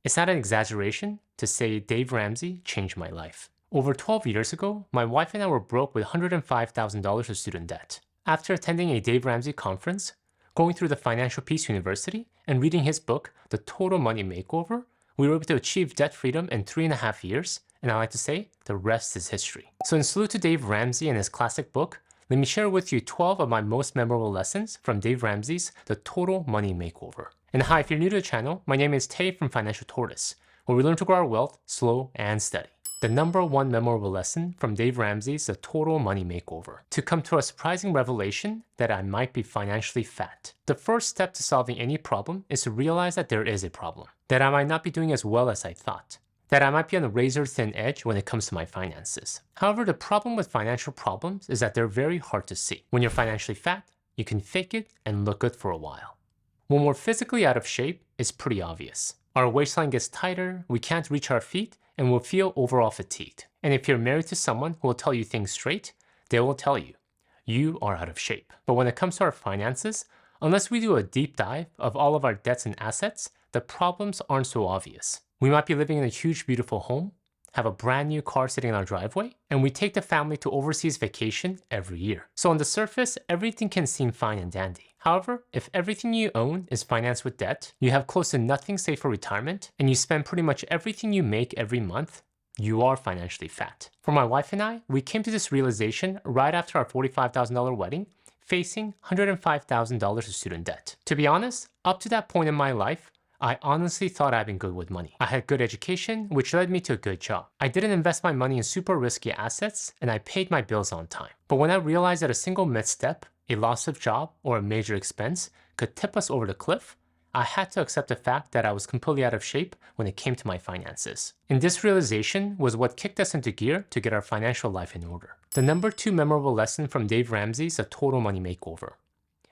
It's not an exaggeration to say Dave Ramsey changed my life. Over 12 years ago, my wife and I were broke with $105,000 of student debt. After attending a Dave Ramsey conference, going through the Financial Peace University, and reading his book, The Total Money Makeover, we were able to achieve debt freedom in 3.5 years, and I like to say, the rest is history. So in salute to Dave Ramsey and his classic book, let me share with you 12 of my most memorable lessons from Dave Ramsey's The Total Money Makeover. And hi, if you're new to the channel, my name is Tay from Financial Tortoise, where we learn to grow our wealth slow and steady. The number one memorable lesson from Dave Ramsey's The Total Money Makeover: to come to a surprising revelation that I might be financially fat. The first step to solving any problem is to realize that there is a problem, that I might not be doing as well as I thought, that I might be on a razor-thin edge when it comes to my finances. However, the problem with financial problems is that they're very hard to see. When you're financially fat, you can fake it and look good for a while. When we're physically out of shape, it's pretty obvious. Our waistline gets tighter, we can't reach our feet, and we'll feel overall fatigued. And if you're married to someone who will tell you things straight, they will tell you, you are out of shape. But when it comes to our finances, unless we do a deep dive of all of our debts and assets, the problems aren't so obvious. We might be living in a huge, beautiful home, have a brand new car sitting in our driveway, and we take the family to overseas vacation every year. So on the surface, everything can seem fine and dandy. However, if everything you own is financed with debt, you have close to nothing saved for retirement, and you spend pretty much everything you make every month, you are financially fat. For my wife and I, we came to this realization right after our $45,000 wedding, facing $105,000 of student debt. To be honest, up to that point in my life, I honestly thought I'd been good with money. I had good education, which led me to a good job. I didn't invest my money in super risky assets, and I paid my bills on time. But when I realized that a single misstep, a loss of job, or a major expense could tip us over the cliff, I had to accept the fact that I was completely out of shape when it came to my finances. And this realization was what kicked us into gear to get our financial life in order. The number two memorable lesson from Dave Ramsey's The Total Money Makeover.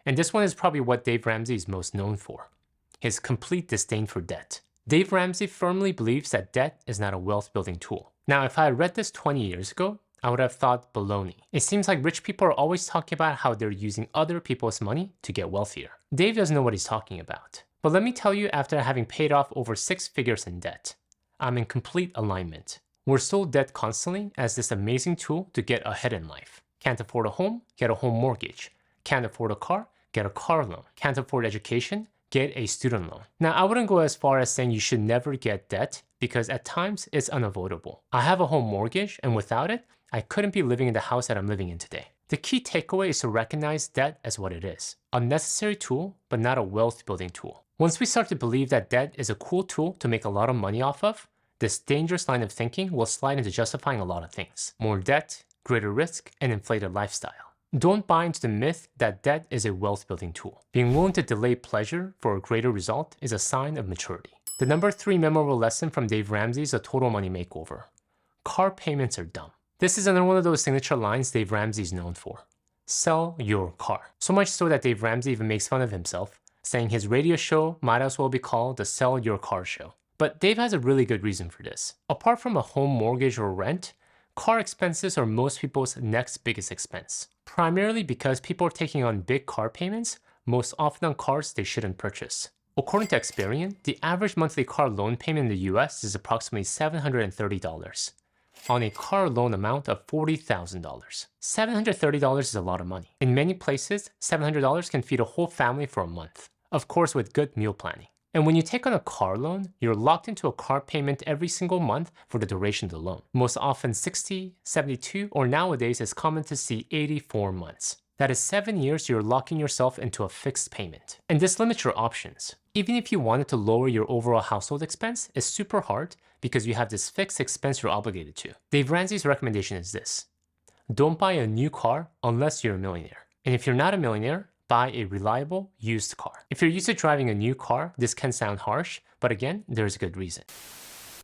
And this one is probably what Dave Ramsey is most known for: his complete disdain for debt. Dave Ramsey firmly believes that debt is not a wealth-building tool. Now, if I had read this 20 years ago, I would have thought baloney. It seems like rich people are always talking about how they're using other people's money to get wealthier. Dave doesn't know what he's talking about. But let me tell you, after having paid off over 6 figures in debt, I'm in complete alignment. We're sold debt constantly as this amazing tool to get ahead in life. Can't afford a home? Get a home mortgage. Can't afford a car? Get a car loan. Can't afford education? Get a student loan. Now, I wouldn't go as far as saying you should never get debt, because at times it's unavoidable. I have a home mortgage, and without it, I couldn't be living in the house that I'm living in today. The key takeaway is to recognize debt as what it is: a necessary tool, but not a wealth-building tool. Once we start to believe that debt is a cool tool to make a lot of money off of, this dangerous line of thinking will slide into justifying a lot of things: more debt, greater risk, and inflated lifestyle. Don't buy into the myth that debt is a wealth-building tool. Being willing to delay pleasure for a greater result is a sign of maturity. The number three memorable lesson from Dave Ramsey's The Total Money Makeover: car payments are dumb. This is another one of those signature lines Dave Ramsey is known for. Sell your car. So much so that Dave Ramsey even makes fun of himself, saying his radio show might as well be called the Sell Your Car Show. But Dave has a really good reason for this. Apart from a home mortgage or rent, car expenses are most people's next biggest expense. Primarily because people are taking on big car payments, most often on cars they shouldn't purchase. According to Experian, the average monthly car loan payment in the US is approximately $730 on a car loan amount of $40,000. $730 is a lot of money. In many places, $700 can feed a whole family for a month, of course with good meal planning. And when you take on a car loan, you're locked into a car payment every single month for the duration of the loan. Most often 60, 72, or nowadays it's common to see 84 months. That is 7 years you're locking yourself into a fixed payment. And this limits your options. Even if you wanted to lower your overall household expense, it's super hard because you have this fixed expense you're obligated to. Dave Ramsey's recommendation is this: don't buy a new car unless you're a millionaire. And if you're not a millionaire, buy a reliable used car. If you're used to driving a new car, this can sound harsh, but again, there's a good reason.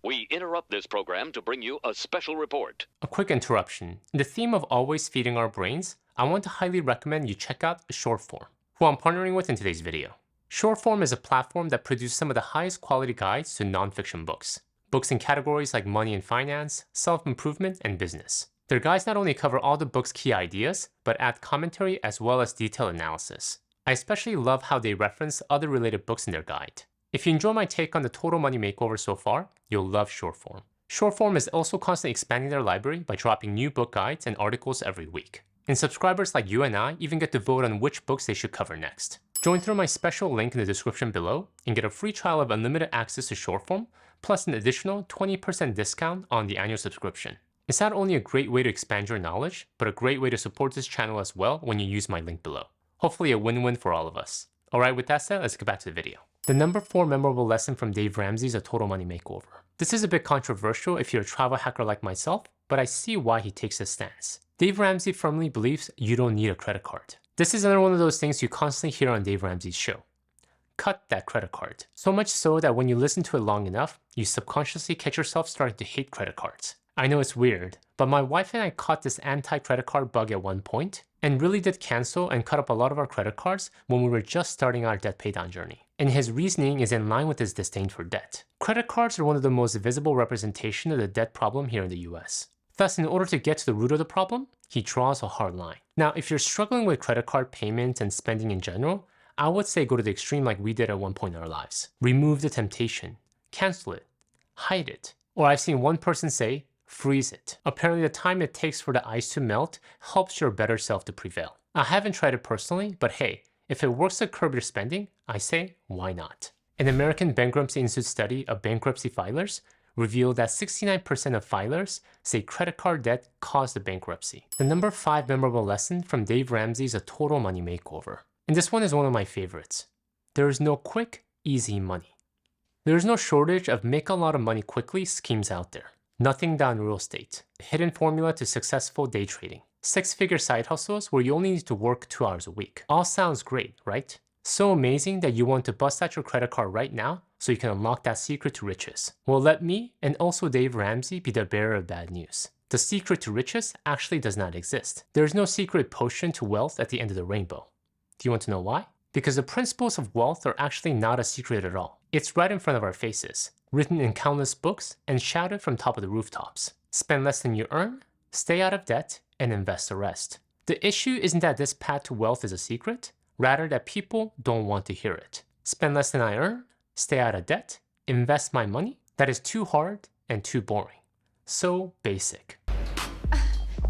We interrupt this program to bring you a special report. A quick interruption. In the theme of always feeding our brains, I want to highly recommend you check out Shortform, who I'm partnering with in today's video. Shortform is a platform that produces some of the highest quality guides to nonfiction books. Books in categories like money and finance, self-improvement, and business. Their guides not only cover all the book's key ideas, but add commentary as well as detailed analysis. I especially love how they reference other related books in their guide. If you enjoy my take on the total money makeover so far, you'll love Shortform. Shortform is also constantly expanding their library by dropping new book guides and articles every week. And subscribers like you and I even get to vote on which books they should cover next. Join through my special link in the description below and get a free trial of unlimited access to Shortform, plus an additional 20% discount on the annual subscription. It's not only a great way to expand your knowledge, but a great way to support this channel as well when you use my link below. Hopefully a win-win for all of us. Alright, with that said, let's get back to the video. The number 4 memorable lesson from Dave Ramsey is a total money makeover. This is a bit controversial if you're a travel hacker like myself, but I see why he takes this stance. Dave Ramsey firmly believes you don't need a credit card. This is another one of those things you constantly hear on Dave Ramsey's show. Cut that credit card. So much so that when you listen to it long enough, you subconsciously catch yourself starting to hate credit cards. I know it's weird, but my wife and I caught this anti-credit card bug at one point and really did cancel and cut up a lot of our credit cards when we were just starting our debt paydown journey. And his reasoning is in line with his disdain for debt. Credit cards are one of the most visible representation of the debt problem here in the US. Thus, in order to get to the root of the problem, he draws a hard line. Now, if you're struggling with credit card payments and spending in general, I would say go to the extreme like we did at one point in our lives. Remove the temptation, cancel it, hide it. Or I've seen one person say, freeze it. Apparently the time it takes for the ice to melt helps your better self to prevail. I haven't tried it personally, but hey, if it works to curb your spending, I say, why not? An American Bankruptcy Institute study of bankruptcy filers revealed that 69% of filers say credit card debt caused the bankruptcy. The number 5 memorable lesson from Dave Ramsey is a total money makeover. And this one is one of my favorites. There is no quick, easy money. There is no shortage of make a lot of money quickly schemes out there. Nothing down real estate. Hidden formula to successful day trading. 6-figure side hustles where you only need to work 2 hours a week. All sounds great, right? So amazing that you want to bust out your credit card right now so you can unlock that secret to riches. Well, let me and also Dave Ramsey be the bearer of bad news. The secret to riches actually does not exist. There is no secret potion to wealth at the end of the rainbow. Do you want to know why? Because the principles of wealth are actually not a secret at all. It's right in front of our faces, written in countless books and shouted from top of the rooftops. Spend less than you earn, stay out of debt, and invest the rest. The issue isn't that this path to wealth is a secret, rather that people don't want to hear it. Spend less than I earn, stay out of debt, invest my money. That is too hard and too boring. So basic.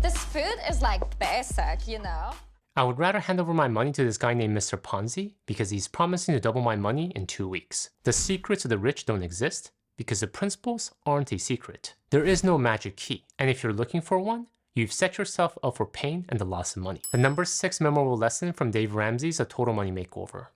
This food is like basic, you know? I would rather hand over my money to this guy named Mr. Ponzi because he's promising to double my money in 2 weeks. The secrets of the rich don't exist because the principles aren't a secret. There is no magic key, and if you're looking for one, you've set yourself up for pain and the loss of money. The number 6 memorable lesson from Dave Ramsey is a total money makeover.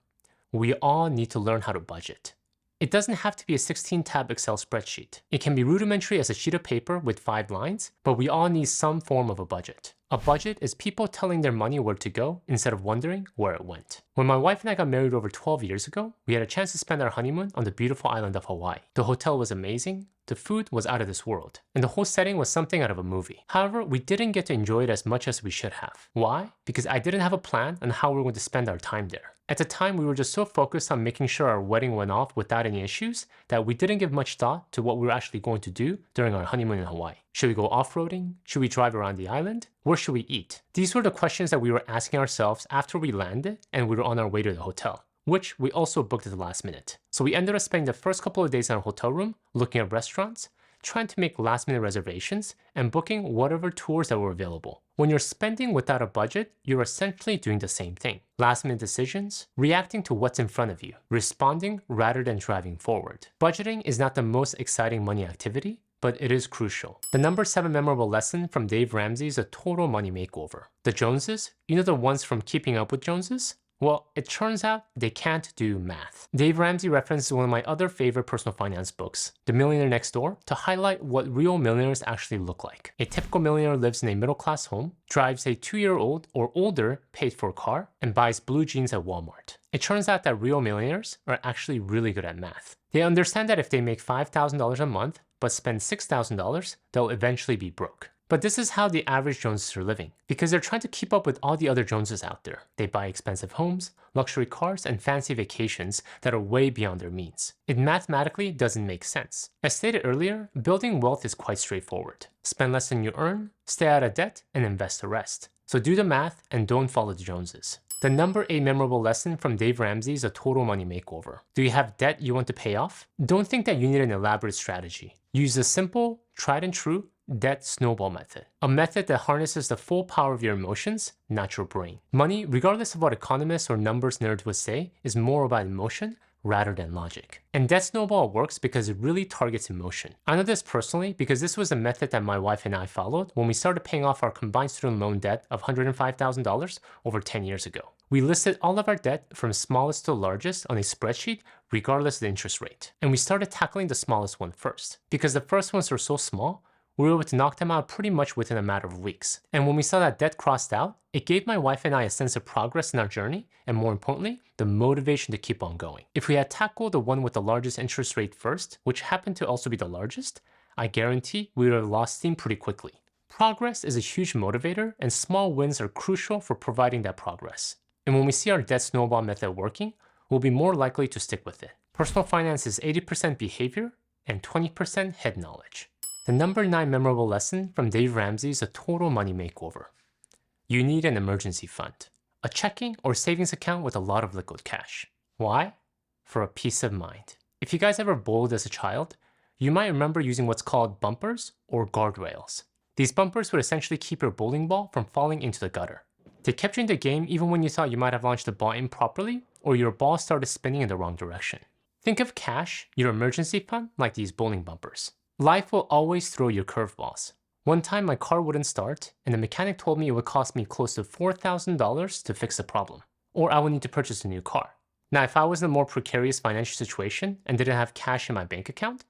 We all need to learn how to budget. It doesn't have to be a 16-tab Excel spreadsheet. It can be rudimentary as a sheet of paper with 5 lines, but we all need some form of a budget. A budget is people telling their money where to go instead of wondering where it went. When my wife and I got married over 12 years ago, we had a chance to spend our honeymoon on the beautiful island of Hawaii. The hotel was amazing, the food was out of this world, and the whole setting was something out of a movie. However, we didn't get to enjoy it as much as we should have. Why? Because I didn't have a plan on how we were going to spend our time there. At the time, we were just so focused on making sure our wedding went off without any issues that we didn't give much thought to what we were actually going to do during our honeymoon in Hawaii. Should we go off-roading? Should we drive around the island? Where should we eat? These were the questions that we were asking ourselves after we landed and we were on our way to the hotel, which we also booked at the last minute. So we ended up spending the first couple of days in our hotel room looking at restaurants, trying to make last-minute reservations, and booking whatever tours that were available. When you're spending without a budget, you're essentially doing the same thing. Last-minute decisions, reacting to what's in front of you, responding rather than driving forward. Budgeting is not the most exciting money activity, but it is crucial. The number 7 memorable lesson from Dave Ramsey is a total money makeover. The Joneses, you know the ones from Keeping Up with Joneses? Well, it turns out they can't do math. Dave Ramsey references one of my other favorite personal finance books, The Millionaire Next Door, to highlight what real millionaires actually look like. A typical millionaire lives in a middle-class home, drives a 2-year-old or older paid-for car, and buys blue jeans at Walmart. It turns out that real millionaires are actually really good at math. They understand that if they make $5,000 a month, but spend $6,000, they'll eventually be broke. But this is how the average Joneses are living, because they're trying to keep up with all the other Joneses out there. They buy expensive homes, luxury cars, and fancy vacations that are way beyond their means. It mathematically doesn't make sense. As stated earlier, building wealth is quite straightforward. Spend less than you earn, stay out of debt, and invest the rest. So do the math and don't follow the Joneses. The number 8 memorable lesson from Dave Ramsey is a total money makeover. Do you have debt you want to pay off? Don't think that you need an elaborate strategy. Use the simple, tried and true debt snowball method. A method that harnesses the full power of your emotions, not your brain. Money, regardless of what economists or numbers nerds would say, is more about emotion rather than logic. And debt snowball works because it really targets emotion. I know this personally because this was a method that my wife and I followed when we started paying off our combined student loan debt of $105,000 over 10 years ago. We listed all of our debt from smallest to largest on a spreadsheet regardless of the interest rate. And we started tackling the smallest one first. Because the first ones were so small, we were able to knock them out pretty much within a matter of weeks. And when we saw that debt crossed out, it gave my wife and I a sense of progress in our journey, and more importantly, the motivation to keep on going. If we had tackled the one with the largest interest rate first, which happened to also be the largest, I guarantee we would have lost steam pretty quickly. Progress is a huge motivator, and small wins are crucial for providing that progress. And when we see our debt snowball method working, we'll be more likely to stick with it. Personal finance is 80% behavior and 20% head knowledge. The number 9 memorable lesson from Dave Ramsey is a total money makeover. You need an emergency fund, a checking or savings account with a lot of liquid cash. Why? For a peace of mind. If you guys ever bowled as a child, you might remember using what's called bumpers or guardrails. These bumpers would essentially keep your bowling ball from falling into the gutter. They kept you in the game even when you thought you might have launched the ball improperly or your ball started spinning in the wrong direction. Think of cash, your emergency fund, like these bowling bumpers. Life will always throw you curveballs. One time my car wouldn't start, and the mechanic told me it would cost me close to $4,000 to fix the problem, or I would need to purchase a new car. Now, if I was in a more precarious financial situation and didn't have cash in my bank account,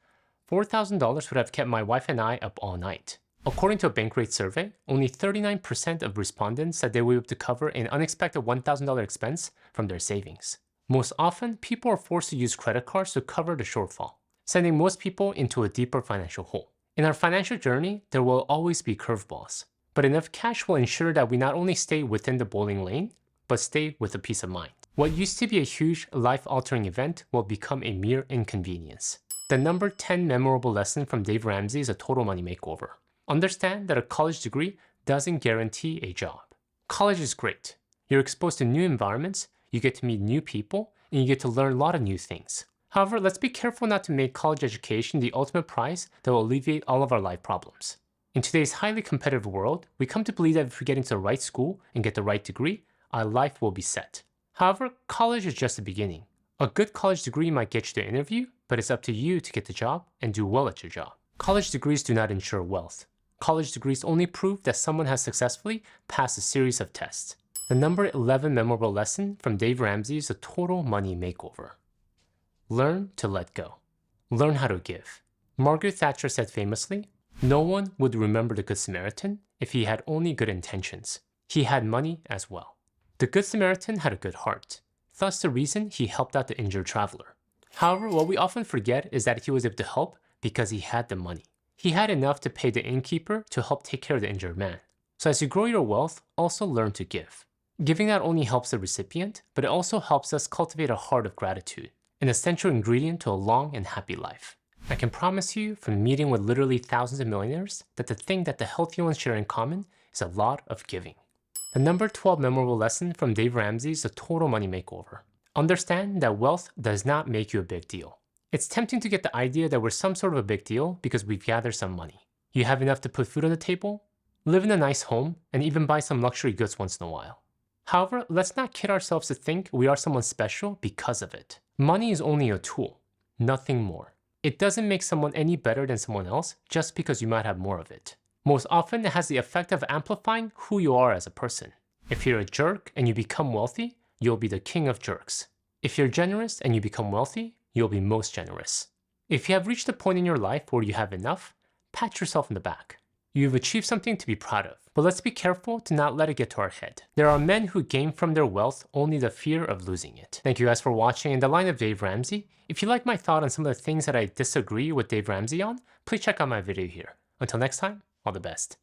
$4,000 would have kept my wife and I up all night. According to a Bankrate survey, only 39% of respondents said they would be able to cover an unexpected $1,000 expense from their savings. Most often, people are forced to use credit cards to cover the shortfall, sending most people into a deeper financial hole. In our financial journey, there will always be curveballs, but enough cash will ensure that we not only stay within the bowling lane, but stay with a peace of mind. What used to be a huge, life-altering event will become a mere inconvenience. The number 10 memorable lesson from Dave Ramsey is a total money makeover. Understand that a college degree doesn't guarantee a job. College is great. You're exposed to new environments, you get to meet new people, and you get to learn a lot of new things. However, let's be careful not to make college education the ultimate prize that will alleviate all of our life problems. In today's highly competitive world, we come to believe that if we get into the right school and get the right degree, our life will be set. However, college is just the beginning. A good college degree might get you to an interview, but it's up to you to get the job and do well at your job. College degrees do not ensure wealth. College degrees only prove that someone has successfully passed a series of tests. The number 11 memorable lesson from Dave Ramsey is a total money makeover. Learn to let go. Learn how to give. Margaret Thatcher said famously, "No one would remember the Good Samaritan if he had only good intentions. He had money as well." The Good Samaritan had a good heart, thus the reason he helped out the injured traveler. However, what we often forget is that he was able to help because he had the money. He had enough to pay the innkeeper to help take care of the injured man. So as you grow your wealth, also learn to give. Giving not only helps the recipient, but it also helps us cultivate a heart of gratitude, an essential ingredient to a long and happy life. I can promise you from meeting with literally thousands of millionaires that the thing that the healthy ones share in common is a lot of giving. The number 12 memorable lesson from Dave Ramsey is a total money makeover. Understand that wealth does not make you a big deal. It's tempting to get the idea that we're some sort of a big deal because we've gathered some money. You have enough to put food on the table, live in a nice home, and even buy some luxury goods once in a while. However, let's not kid ourselves to think we are someone special because of it. Money is only a tool, nothing more. It doesn't make someone any better than someone else just because you might have more of it. Most often, it has the effect of amplifying who you are as a person. If you're a jerk and you become wealthy, you'll be the king of jerks. If you're generous and you become wealthy, you'll be most generous. If you have reached a point in your life where you have enough, pat yourself in the back. You've achieved something to be proud of, but let's be careful to not let it get to our head. There are men who gain from their wealth only the fear of losing it. Thank you guys for watching. In the line of Dave Ramsey, if you like my thought on some of the things that I disagree with Dave Ramsey on, please check out my video here. Until next time, all the best.